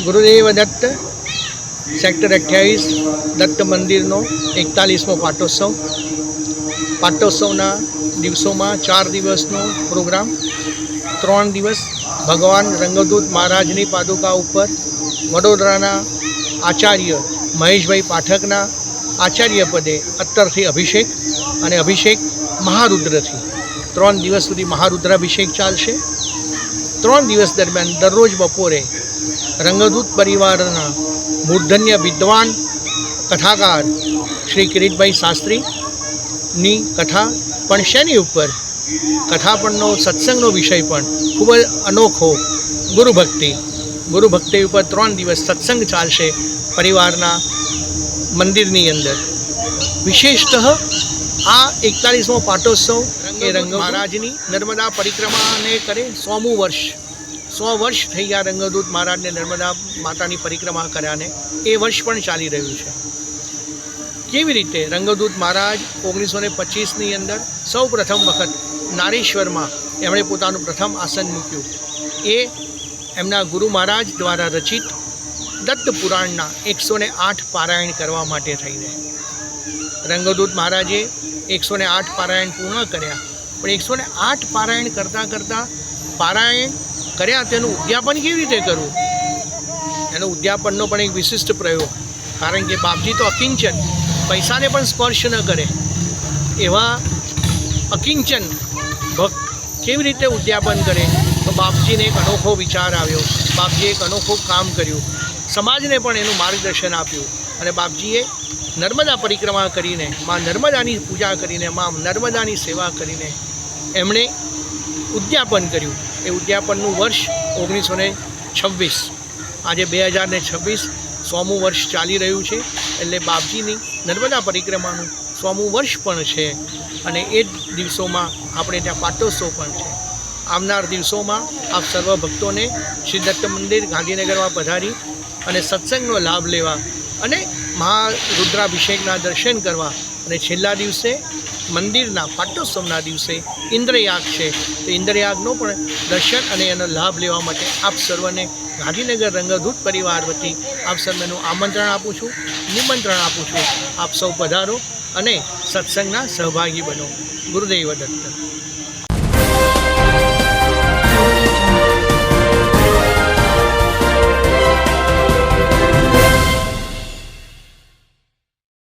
Gurudev Datta sector 28 Dutt मंदिर 41मो पाटोत्सवना दिवसों में 4 दिवसनो प्रोग्राम 3 दिवस भगवान रंगदूत महाराजनी पादुका पर वडोदराना आचार्य महेशभाई पाठकना आचार्य पदे अत्तरथी अभिषेक और अभिषेक महारुद्र थी 3 दिवस सुधी महारुद्राभिषेक चालशे। 3 दिवस दरमियान दररोज बपोरे रंगदूत परिवारना मूर्धन्य विद्वान कथाकार श्री किरीटभाई शास्त्री नी कथा पण शेनी उपर कथापणनो सत्संगनो विषय पण खूब अनोखो गुरुभक्ति उपर 3 दिवस सत्संग चालशे परिवारना मंदिरनी अंदर। विशेषतः आ 41मो पाटोत्सव रंग महाराजनी नर्मदा परिक्रमा ने करे 100मुं वर्ष 100 वर्ष थई गया रंगदूत महाराज ने नर्मदा मातानी परिक्रमा कर्याने ए वर्ष पण चाली रह्युं छे। केवी रीते रंगदूत महाराज 1925 नी अंदर सौ प्रथम वखत નારેશ્વરમાં એમણે પોતાનું પ્રથમ આસન મૂક્યું. એ એમના ગુરુ મહારાજ દ્વારા રચિત દત્ત પુરાણના 108 પારાયણ કરવા માટે થઈને રંગદૂત મહારાજે 108 પારાયણ પૂર્ણ કર્યા. પણ 108 પારાયણ કરતાં પારાયણ કર્યા તેનું ઉદ્યાપન કેવી રીતે કરવું, એનો ઉદ્યાપનનો પણ એક વિશિષ્ટ પ્રયોગ. કારણ કે બાપજી તો અકિંચન, પૈસાને પણ સ્પર્શ ન કરે એવા અકિંચન ભક્ત કેવી રીતે ઉદ્યાપન કરે? તો બાપજીને એક અનોખો વિચાર આવ્યો. બાપજીએ એક અનોખું કામ કર્યું, સમાજને પણ એનું માર્ગદર્શન આપ્યું. અને બાપજીએ નર્મદા પરિક્રમા કરીને, મા નર્મદાની પૂજા કરીને, મા નર્મદાની સેવા કરીને એમણે ઉદ્યાપન કર્યું. એ ઉદ્યાપનનું વર્ષ 1926. આજે 2026 100મું વર્ષ ચાલી રહ્યું છે. એટલે બાપજીની નર્મદા પરિક્રમાનું 100મું વર્ષ પણ છે. અને એ જ દિવસોમાં આપણે ત્યાં પાટોત્સવ પણ છે. આવનાર દિવસોમાં આપ સર્વ ભક્તોને શ્રી દત્ત મંદિર ગાંધીનગરમાં પધારી અને સત્સંગનો લાભ લેવા અને મહારુદ્રાભિષેકના દર્શન કરવા અને છેલ્લા દિવસે મંદિરના પાટોત્સવના દિવસે ઇન્દ્રયાગ છે, તો ઇન્દ્રયાગનો પણ દર્શન અને એનો લાભ લેવા માટે આપ સર્વને ગાંધીનગર રંગદૂત પરિવાર વતી આપ સર્વનું આમંત્રણ આપું છું, નિમંત્રણ આપું છું. આપ સૌ પધારો અને સત્સંગના સહભાગી બનો. ગુરુદેવ દત્ત.